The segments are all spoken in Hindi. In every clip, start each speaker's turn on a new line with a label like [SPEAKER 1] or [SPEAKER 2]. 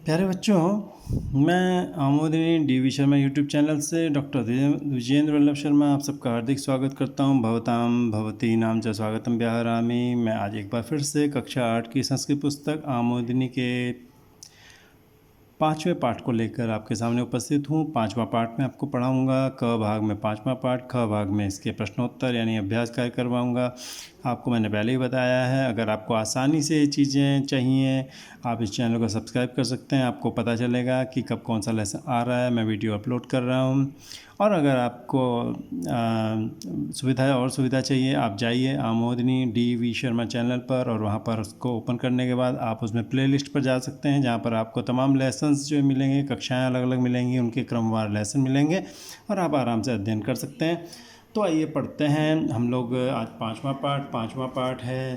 [SPEAKER 1] प्यारे बच्चों, मैं आमोदिनी डी शर्मा यूट्यूब चैनल से डॉक्टर विजेंद्र वल्लभ शर्मा आप सबका हार्दिक स्वागत करता हूं। भवताम भवती नाम च स्वागतम व्याहरामि। मैं आज एक बार फिर से कक्षा 8 की संस्कृत पुस्तक आमोदिनी के 5वें पाठ को लेकर आपके सामने उपस्थित हूँ। 5वां पाठ में आपको पढ़ाऊँगा। क भाग में 5वां पाठ, ख भाग में इसके प्रश्नोत्तर यानी अभ्यास कार्य करवाऊँगा। आपको मैंने पहले ही बताया है, अगर आपको आसानी से चीज़ें चाहिए आप इस चैनल को सब्सक्राइब कर सकते हैं। आपको पता चलेगा कि कब कौन सा लेसन आ रहा है, मैं वीडियो अपलोड कर रहा हूँ। और अगर आपको सुविधा चाहिए, आप जाइए आमोदिनी डी शर्मा चैनल पर और वहाँ पर उसको ओपन करने के बाद आप उसमें प्लेलिस्ट पर जा सकते हैं, जहाँ पर आपको तमाम लेसन्स जो मिलेंगे, कक्षाएं अलग अलग मिलेंगी, उनके क्रमवार लेसन मिलेंगे और आप आराम से अध्ययन कर सकते हैं। तो आइए पढ़ते हैं हम लोग आज पाँचवा पाठ है,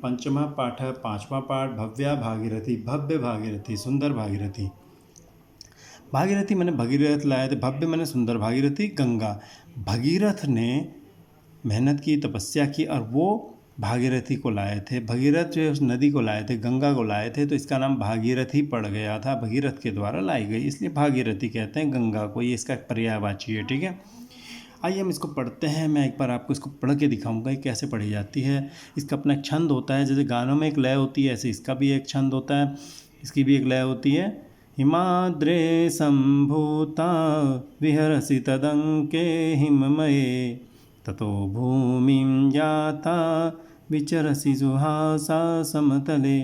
[SPEAKER 1] पंचमा पाठ है, 5वां पाठ भव्य भागीरथी, सुंदर भागीरथी। भागीरथी मैंने भगीरथ लाए थे, भव्य मैंने सुंदर, भागीरथी गंगा। भगीरथ ने मेहनत की, तपस्या की और वो भागीरथी को लाए थे। भगीरथ जो है उस नदी को लाए थे, गंगा को लाए थे, तो इसका नाम भागीरथी पड़ गया था। भगीरथ के द्वारा लाई गई, इसलिए भागीरथी कहते हैं गंगा को। ये इसका पर्यायवाची है, ठीक है। आइए हम इसको पढ़ते हैं। मैं एक बार आपको इसको पढ़ के दिखाऊंगा कि कैसे पढ़ी जाती है। इसका अपना एक छंद होता है, जैसे गानों में एक लय होती है, ऐसे इसका भी एक छंद होता है, इसकी भी एक लय होती है। हिमाद्रे संभूता विहरसि तदंके हिममये, ततो भूमिं याता विचरसि सुहासा समतले,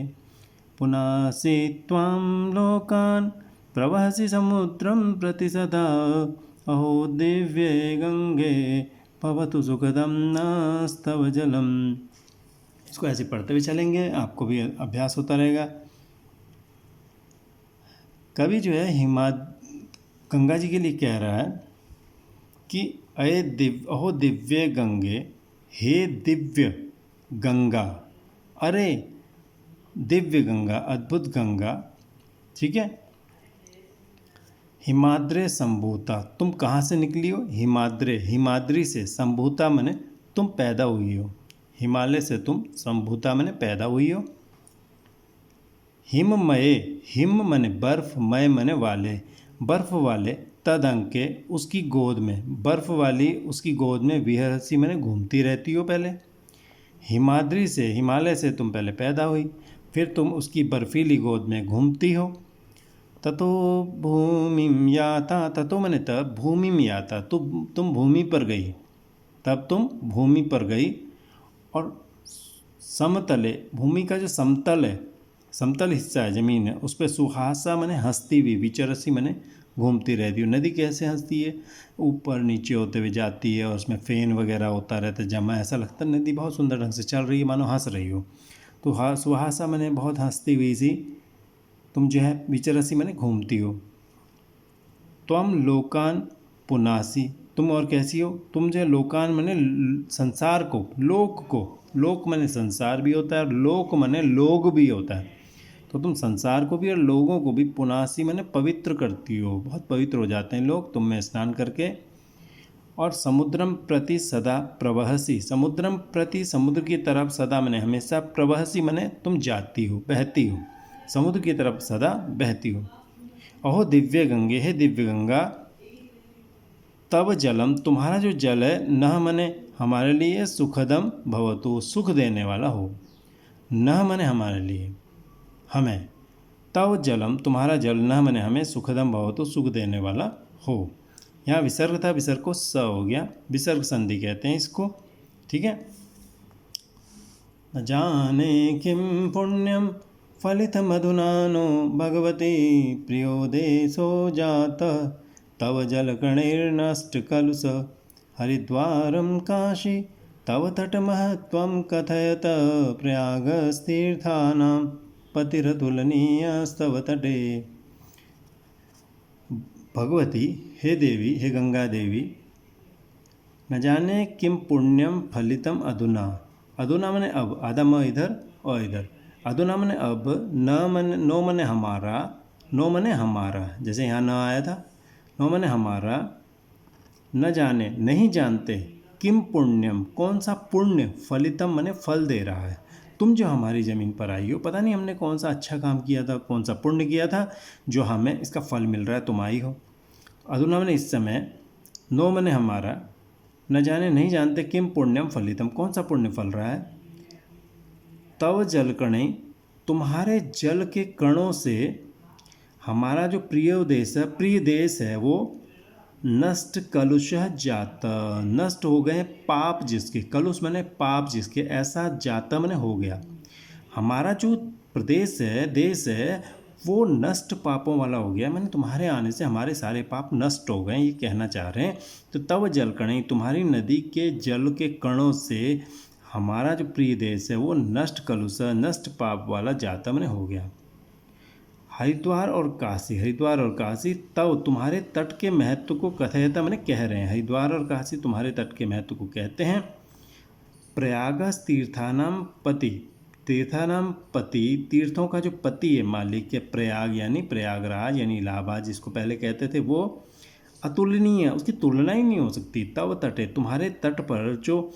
[SPEAKER 1] पुनासि त्वां लोकान् प्रवहसि समुद्रं प्रति सदा, अहो दिव्ये गंगे भवतु सुखदं नस्तव जलम। इसको ऐसे पढ़ते हुए चलेंगे, आपको भी अभ्यास होता रहेगा। कवि जो है गंगा जी के लिए कह रहा है कि अहो दिव्य गंगे, हे दिव्य गंगा, अरे दिव्य गंगा, अद्भुत गंगा, ठीक है। हिमाद्रे संभूता, तुम कहाँ से निकली हो? हिमाद्रे, हिमाद्री से, संभूता मने तुम पैदा हुई हो। हिमालय से तुम, संभूता मने पैदा हुई हो। हिममये, हिम मने बर्फ, मय मने वाले, बर्फ वाले, तद अंके उसकी गोद में, बर्फ वाली उसकी गोद में, विहरसी मने घूमती रहती हो। पहले हिमाद्री से, हिमालय से तुम पहले पैदा हुई, फिर तुम उसकी बर्फीली गोद में घूमती हो। ततो भूमिम याता, ततो मने तब, भूमिम याता तुम भूमि पर गई, तब तुम भूमि पर गई। और समतले, भूमि का जो समतल है, समतल हिस्सा है, ज़मीन है, उस पर सुहासा मने हंसती हुई, विचरसी मने घूमती रहती हो। नदी कैसे हंसती है? ऊपर नीचे होते हुए जाती है और उसमें फ़ेन वगैरह होता रहता है जमा, ऐसा लगता है नदी बहुत सुंदर ढंग से चल रही है, मानो हंस रही हो। तो सुहासा मने बहुत हंसती हुई सी तुम जो है, विचरसी मने घूमती हो। त्वम लोकान पुनासी, तुम और कैसी हो? तुम जो है लोकान मने संसार को, लोक को, लोक मने संसार भी होता है और लोक मने लोग भी होता है, तो तुम संसार को भी और लोगों को भी पुनासी मने पवित्र करती हो, बहुत पवित्र हो जाते हैं लोग तुम में स्नान करके। और समुद्रम प्रति सदा प्रवहसी, समुद्रम प्रति, समुद्र की तरफ, सदा मने हमेशा, प्रवहसी मने तुम जाती हो, बहती हो, समुद्र की तरफ सदा बहती हो। अहो दिव्य गंगे, हे दिव्य गंगा, तब जलम, तुम्हारा जो जल है, नह मने हमारे लिए, सुखदम भवतु, सुख देने वाला हो। नह मने हमारे लिए, हमें, तव जलम, तुम्हारा जल, नह मने हमें, सुखदम भवतु, सुख देने वाला हो। यहाँ विसर्ग था, विसर्ग को स हो गया, विसर्ग संधि कहते हैं इसको, ठीक है। न जाने किम पुण्यम फलितमधुना नो भगवती, प्रियो देशो जातः तव जलकणैर्नष्टकलुष, हरिद्वारं काशी तव तटमहत्त्वं कथयत, प्रयागस्तीर्थानां पतिरतुलनीयस्तव तटे। भगवती, हे देवी, हे गंगा देवी, न जाने किम पुण्यम फलितम अधुना, अधुना मने अब, आधा म इधर और इधर, अधुना मने अब, न मने, नो मने हमारा, नो मने हमारा, जैसे यहाँ न आया था, नो मने हमारा, न जाने नहीं जानते, किम पुण्यम, कौन सा पुण्य, फलितम मने फल दे रहा है, तुम जो हमारी ज़मीन पर आई हो, पता नहीं हमने कौन सा अच्छा काम किया था, कौन सा पुण्य किया था जो हमें इसका फल मिल रहा है, तुम आई हो। अधुना मैंने इस समय नो मैंने हमारा, न जाने नहीं जानते किम पुण्यम फलितम, कौन सा पुण्य फल रहा है। तव जल कणे, तुम्हारे जल के कणों से हमारा जो प्रिय देश है वो नष्ट कलुषः जाता, नष्ट हो गए पाप जिसके, कलुष मैंने पाप जिसके, ऐसा जाता मैंने हो गया। हमारा जो प्रदेश है, देश है, वो नष्ट पापों वाला हो गया। मैंने तुम्हारे आने से हमारे सारे पाप नष्ट हो गए, ये कहना चाह रहे हैं। तो तव जल कणे, तुम्हारी नदी के जल के कणों से हमारा जो प्रिय देश है वो नष्ट कलुष, नष्ट पाप वाला जाता मैंने हो गया। हरिद्वार और काशी, हरिद्वार और काशी तव तुम्हारे तट के महत्व को कथयता मैंने कह रहे हैं। हरिद्वार और काशी तुम्हारे तट के महत्व को कहते हैं। प्रयागस तीर्थानाम पति, तीर्थानाम पति, तीर्थों का जो पति है, मालिक है, प्रयाग यानी प्रयागराज यानी इलाहाबाद जिसको पहले कहते थे, वो अतुलनीय है, उसकी तुलना ही नहीं हो सकती। तव तटे, तुम्हारे तट पर जो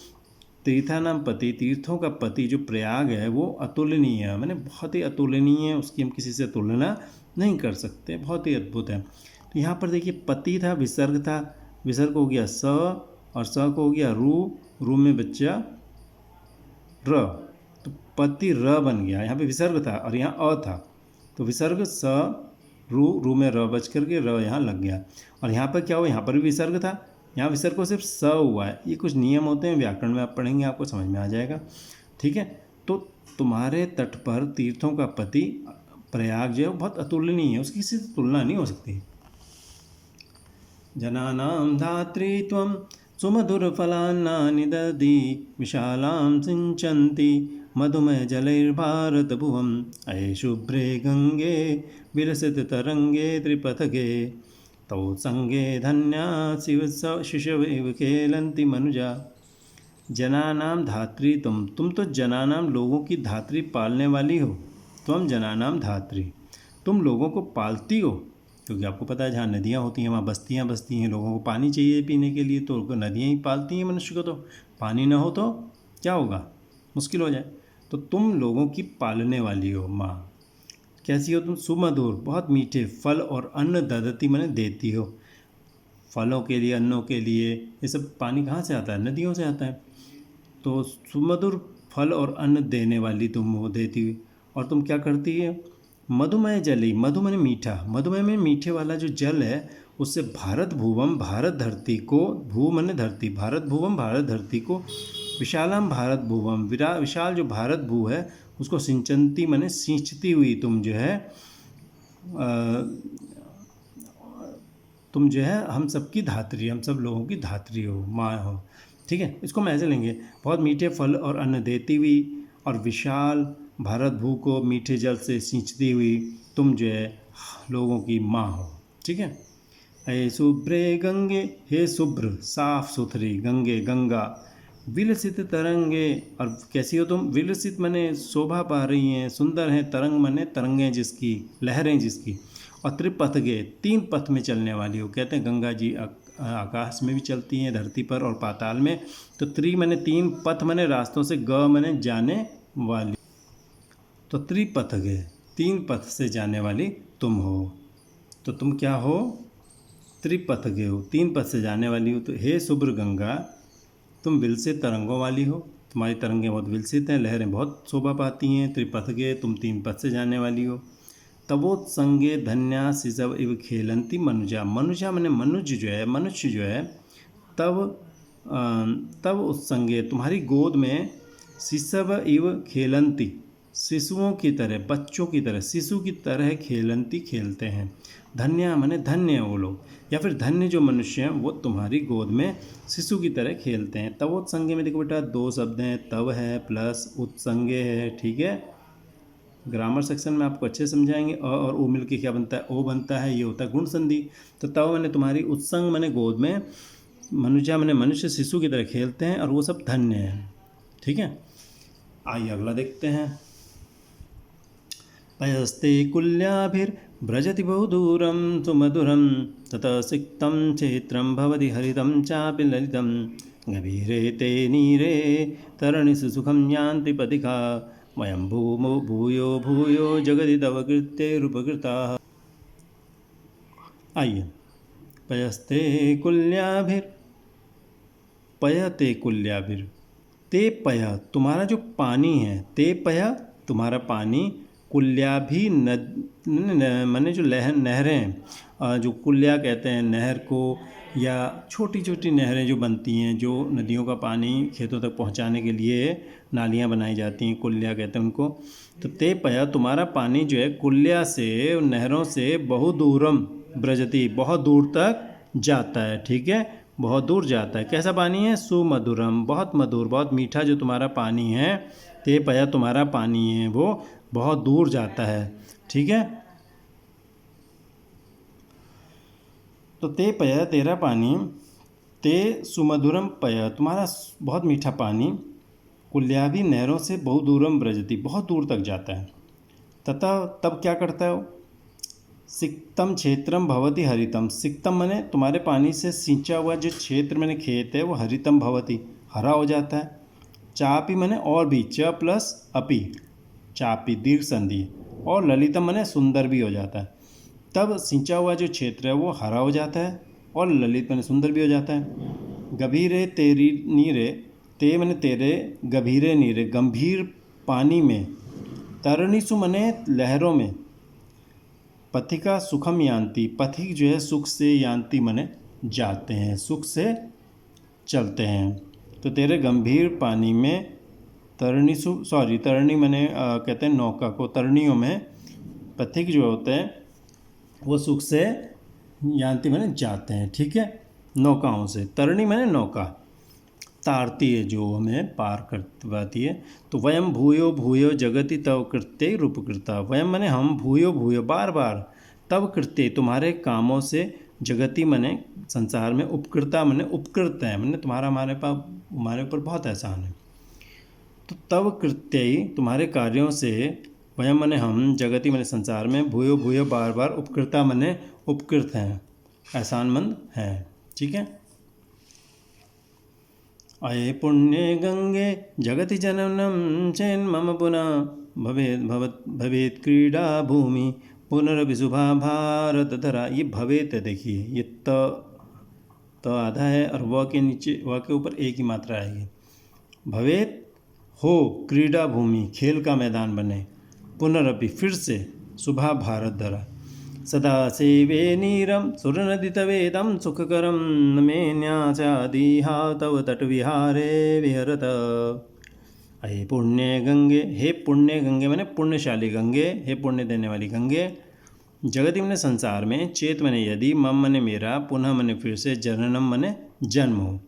[SPEAKER 1] तीर्थानाम पति, तीर्थों का पति जो प्रयाग है वो अतुलनीय है, मैंने बहुत ही अतुलनीय है, उसकी हम किसी से तुलना नहीं कर सकते, बहुत ही अद्भुत है। तो यहाँ पर देखिए पति था, विसर्ग हो गया स, और स को हो गया रू में बच्चा र, तो पति र बन गया। यहाँ पे विसर्ग था और यहाँ अ था, तो विसर्ग स, रू में र बच करके र यहाँ लग गया। और यहाँ पर क्या हुआ, यहाँ पर भी विसर्ग था, यहाँ विसर्ग को सिर्फ स हुआ है। ये कुछ नियम होते हैं, व्याकरण में आप पढ़ेंगे आपको समझ में आ जाएगा, ठीक है। तो तुम्हारे तट पर तीर्थों का पति प्रयाग जो है बहुत अतुलनीय है, उसकी किसी से तुलना नहीं हो सकती। जनानां धात्री त्वं सुमधुरफलान्नानि ददी विशालां सिंचन्ति मधुमयजलैर्भारतभुवम् अये शुभ्रे गंगे विलसिततरंगे त्रिपथगे तौ संगे धन्या शिशव खेलन्ति मनुजा। जनानाम धात्री तुम तो जनानाम लोगों की धात्री पालने वाली हो। तुम जनानाम धात्री, तुम लोगों को पालती हो, क्योंकि आपको पता है जहाँ नदियाँ होती हैं वहाँ बस्तियाँ बसती हैं, लोगों को पानी चाहिए पीने के लिए, तो नदियाँ ही पालती हैं मनुष्य को। तो पानी ना हो तो क्या होगा, मुश्किल हो जाए। तो तुम लोगों की पालने वाली हो माँ। कैसी हो तुम, सुमधुर, बहुत मीठे, फल और अन्न ददती मैंने देती हो, फलों के लिए, अन्नों के लिए। ये सब पानी कहाँ से आता है, नदियों से आता है। तो सुमधुर फल और अन्न देने वाली तुम हो, देती हुई। और तुम क्या करती है, मधुमय जली, मधु मैंने मीठा, मधुमय में मीठे वाला जो जल है उससे भारत भुवम, भारत धरती को, भू मैंने धरती, भारत भुवम भारत धरती को, विशालम भारत भुवम, विशाल जो भारत भू है उसको सिंचंती मैंने सींचती हुई तुम जो है तुम जो है हम सबकी धात्री, हम सब लोगों की धात्री हो, माँ हो, ठीक है। इसको हम ऐसे लेंगे, बहुत मीठे फल और अन्न देती हुई और विशाल भारत भू को मीठे जल से सींचती हुई तुम जो है लोगों की माँ हो, ठीक है। हे शुभ्रे गंगे, हे शुभ्र साफ सुथरी गंगे, गंगा, विलसित तरंगे, और कैसी हो तुम, विलसित मैंने शोभा पा रही हैं, सुंदर हैं, तरंग मैंने तरंगें जिसकी, लहरें जिसकी, और त्रिपथगे, तीन पथ में चलने वाली हो। कहते हैं गंगा जी आकाश में भी चलती हैं, धरती पर और पाताल में। तो त्रि मैंने तीन, पथ मैंने रास्तों से, ग मैंने जाने वाली, तो त्रिपथगे, तीन पथ से जाने वाली तुम हो। तो तुम क्या हो, त्रिपथगे हो, तीन पथ से जाने वाली हो। तो हे शुभ्र गंगा, तुम विलसित तरंगों वाली हो, तुम्हारी तरंगें बहुत विलसित हैं, लहरें बहुत शोभा पाती हैं। त्रिपथगे, तुम तीन पथ से जाने वाली हो। तवोत्संगे धन्या शिशव इव खेलंती मनुजा, मनुजा मैंने मनुष्य जो है, मनुष्य जो है, तब उत्संगे, तुम्हारी गोद में, शिशव इव खेलंती, शिशुओं की तरह, बच्चों की तरह, शिशु की तरह खेलंती, खेलते हैं। धन्या माने धन्य वो लोग, या फिर धन्य जो मनुष्य हैं वो तुम्हारी गोद में शिशु की तरह खेलते हैं। तब उत्संगे में देखो बेटा दो शब्द हैं, तब है प्लस उत्संगे है, ठीक है। ग्रामर सेक्शन में आपको अच्छे समझाएंगे। अ और ओ मिल के क्या बनता है, ओ बनता है, ये होता है गुण संधि। तो तब मैंने तुम्हारी, उत्संग मैंने गोद में, मनुजा मैंने मनुष्य शिशु की तरह खेलते हैं, और वो सब धन्य हैं, ठीक है। आइए अगला देखते हैं। पयस्ते कुल्याभिर्व्रजति बहुदूरं सुमधुरं ततः सिक्तं क्षेत्रं भवति हरितं चापि ललितं गभीरे ते नीरे तरणिषु सुखं यान्ति पथिका वयं भूयो भूयो जगति तव कृत्यैरुपकृताः। आइए, पयस्ते कुल्याभिर, पयते कुल्याभिर, ते पय तुम्हारा जो पानी है, ते पय तुम्हारा पानी, कुल्या भी माने जो नहरें हैं, जो कुल्या कहते हैं नहर को, या छोटी छोटी नहरें जो बनती हैं, जो नदियों का पानी खेतों तक पहुंचाने के लिए नालियां बनाई जाती हैं, कुल्या कहते हैं उनको। तो ते पया तुम्हारा पानी जो है कुल्या से, नहरों से बहु दूरम ब्रजति, बहुत दूर तक जाता है। ठीक है, बहुत दूर जाता है। कैसा पानी है? सुमधुरम, बहुत मधुर, बहुत मीठा जो तुम्हारा पानी है, ते पया तुम्हारा पानी है वो बहुत दूर जाता है। ठीक है, तो ते पय तेरा पानी, ते सुमधुरम पय तुम्हारा बहुत मीठा पानी, कुल्याभी नहरों से बहुदूरम ब्रजति, बहुत दूर तक जाता है। तथा तब क्या करता है? सिक्तम क्षेत्रम भवति हरितम, सिक्तम माने तुम्हारे पानी से सिंचा हुआ जो क्षेत्र मैंने खेत है वो हरितम भवति, हरा हो जाता है। चापी माने और भी, च प्लस अपि, चापी दीर्घ संधि, और ललितम माने सुंदर भी हो जाता है। तब सिंचा हुआ जो क्षेत्र है वो हरा हो जाता है और ललित माने सुंदर भी हो जाता है। गभीरे तेरी नीरे, ते माने तेरे, गभीरे नीरे गंभीर पानी में, तरणीसु माने लहरों में, पथिका सुखम यान्ति, पथिक जो है सुख से, यान्ति माने जाते हैं, सुख से चलते हैं। तो तेरे गंभीर पानी में, तरणी माने कहते हैं नौका को, तरणियों में पथिक जो होते हैं वो सुख से, यान्ति माने जाते हैं। ठीक है, नौकाओं से, तरणी माने नौका, तारती है जो हमें पार करवाती है। तो वयम भूयो भूयो जगति तव कृत्य रूपकृता, वयम माने हम, भूयो भूयो बार बार, तव कृत्य तुम्हारे कामों से, जगति माने संसार में, उपकृता माने उपकृत है, माने तुम्हारा हमारे ऊपर बहुत एहसान है। तो तव कृत्य तुम्हारे कार्यों से, वयम माने हम, जगति माने संसार में, भूयो भूयो बार बार, उपकृता माने उपकृत हैं, एहसानमंद हैं। ठीक है, अये पुण्ये गंगे जगति जननम चेन्मम पुनः भवेत क्रीडा भूमि पुनर्विशुभा भारत धरा। ये भवेत है, देखिए ये त आधा है और व के नीचे, व के ऊपर एक ही मात्रा आएगी। भवेत हो क्रीडा भूमि, खेल का मैदान बने, पुनरअपि फिर से, शुभा भारत धरा, सदा सेवे नीरम सुरनदी तवेदम सुखकरम मेन्याचादिहा तव तटविहारे विहरत। हे पुण्य गंगे, हे पुण्य गंगे माने पुण्यशाली गंगे, हे पुण्य देने वाली गंगे, जगति मने संसार में, चेत मने यदि, मम मने मेरा, पुनः मने फिर से, जननम मने जन्म हो,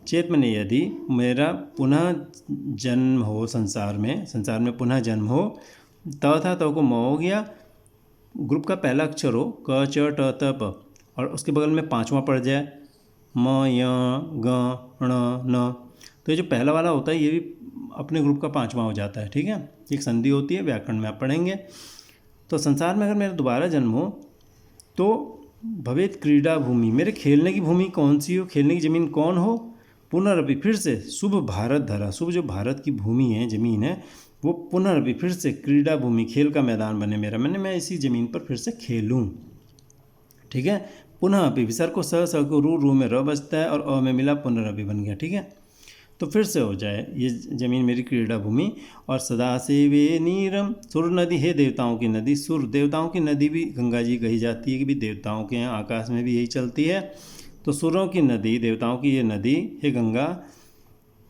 [SPEAKER 1] चेत मने यदि मेरा पुनः जन्म हो संसार में पुनः जन्म हो, त था तो को म हो गया, ग्रुप का पहला अक्षर हो, क च ट त प, और उसके बगल में पांचवा पड़ जाए, म य ग ण न, तो ये जो पहला वाला होता है ये भी अपने ग्रुप का पांचवा हो जाता है। ठीक है, एक संधि होती है, व्याकरण में आप पढ़ेंगे। तो संसार में अगर मेरा दोबारा जन्म हो तो भवेत क्रीडा भूमि, मेरे खेलने की भूमि कौन सी हो, खेलने की ज़मीन कौन हो, पुनरअपि फिर से, शुभ भारत धरा, शुभ जो भारत की भूमि है, ज़मीन है, वो पुनरअपि फिर से, क्रीडा भूमि खेल का मैदान बने मेरा, मैं इसी ज़मीन पर फिर से खेलूँ। ठीक है, पुनः अपि, विसर्ग को स को रू में र बजता है और अ में मिला, पुनरअपि बन गया। ठीक है, तो फिर से हो जाए ये ज़मीन मेरी क्रीड़ा भूमि। और सदा से वे नीरम, सुर नदी है देवताओं की नदी, सुर देवताओं की नदी भी गंगा जी कही जाती है कि भी देवताओं के यहाँ आकाश में भी यही चलती है। तो सुरों की नदी, देवताओं की ये नदी है गंगा,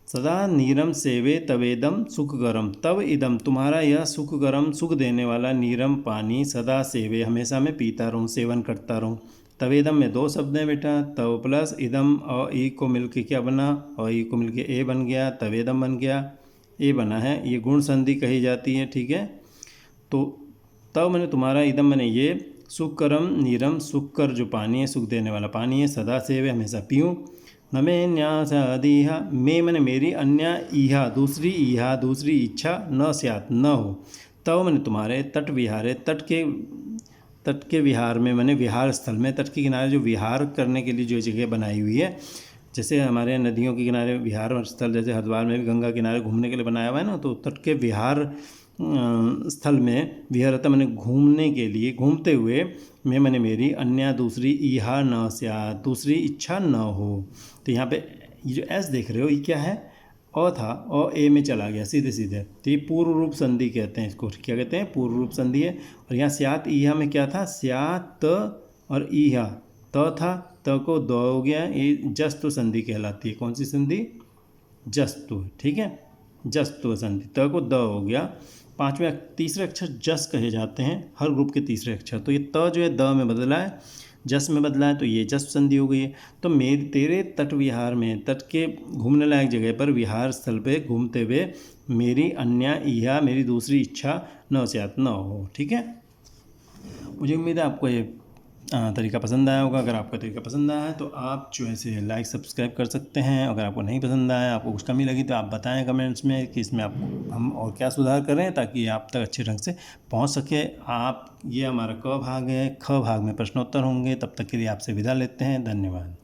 [SPEAKER 1] सदा नीरम सेवे तवेदम सुखगरम, तब इदम तुम्हारा यह सुखगरम, सुख देने वाला नीरम पानी, सदा सेवे हमेशा मैं पीता रहूँ, सेवन करता रहूँ। तवेदम में दो शब्द हैं बेटा, तव प्लस इदम, और ई को मिलके क्या बना, और ई को मिलके ए बन गया, तवेदम बन गया, ए बना है, ये गुण संधि कही जाती है। ठीक है, तो तव मैंने तुम्हारा, इदम मैंने ये, सुखकरम नीरम, सुख कर जो पानी है, सुख देने वाला पानी है, सदा सेवे हमेशा पीऊँ। नमे न्यासादिहा, मे मैंने मेरी, अन्य ईहा दूसरी, ईहा दूसरी इच्छा, न स्यात न हो। तव मैंने तुम्हारे, तट विहारे तट के विहार में, मैंने विहार स्थल में, तट के किनारे जो विहार करने के लिए जो जगह बनाई हुई है, जैसे हमारे यहाँ नदियों के किनारे विहार और स्थल, जैसे हरिद्वार में भी गंगा किनारे घूमने के लिए बनाया हुआ है ना, तो तट के विहार स्थल में विहरता मैंने घूमने के लिए, घूमते हुए मैं मैंने मेरी अन्य दूसरी इहा न स्यात्, दूसरी इच्छा न हो। तो यहाँ पे ये जो एस देख रहे हो ये क्या है, अ था, अ ए में चला गया सीधे सीधे, तो ये पूर्व रूप संधि कहते हैं इसको। क्या कहते हैं, पूर्व रूप संधि है। और यहाँ स्यात् इहा में क्या था, स्यात् और इहा, त था, त को द हो गया, ये जस्तु संधि कहलाती है। कौन सी संधि, जस्तु, ठीक है, जस्तु संधि, त को द हो गया। पांचवें तीसरे अक्षर जस कहे जाते हैं हर ग्रुप के तीसरे अक्षर, तो ये त जो है द में बदला है, जस में बदला है, तो ये जस संधि हो गई है। तो मेरे तेरे तट विहार में, तट के घूमने लायक जगह पर विहार स्थल पे घूमते हुए मेरी अन्य इहा, मेरी दूसरी इच्छा न स्यात्, न हो। ठीक है, मुझे उम्मीद है आपको ये तरीका पसंद आया होगा। अगर आपका तरीका पसंद आया है तो आप जो है से लाइक सब्सक्राइब कर सकते हैं। अगर आपको नहीं पसंद आया, आपको कुछ कमी लगी, तो आप बताएं कमेंट्स में कि इसमें आपको हम और क्या सुधार करें ताकि ये आप तक अच्छे ढंग से पहुंच सके। आप, ये हमारा क भाग है, ख भाग में प्रश्नोत्तर होंगे। तब तक के लिए आपसे विदा लेते हैं, धन्यवाद।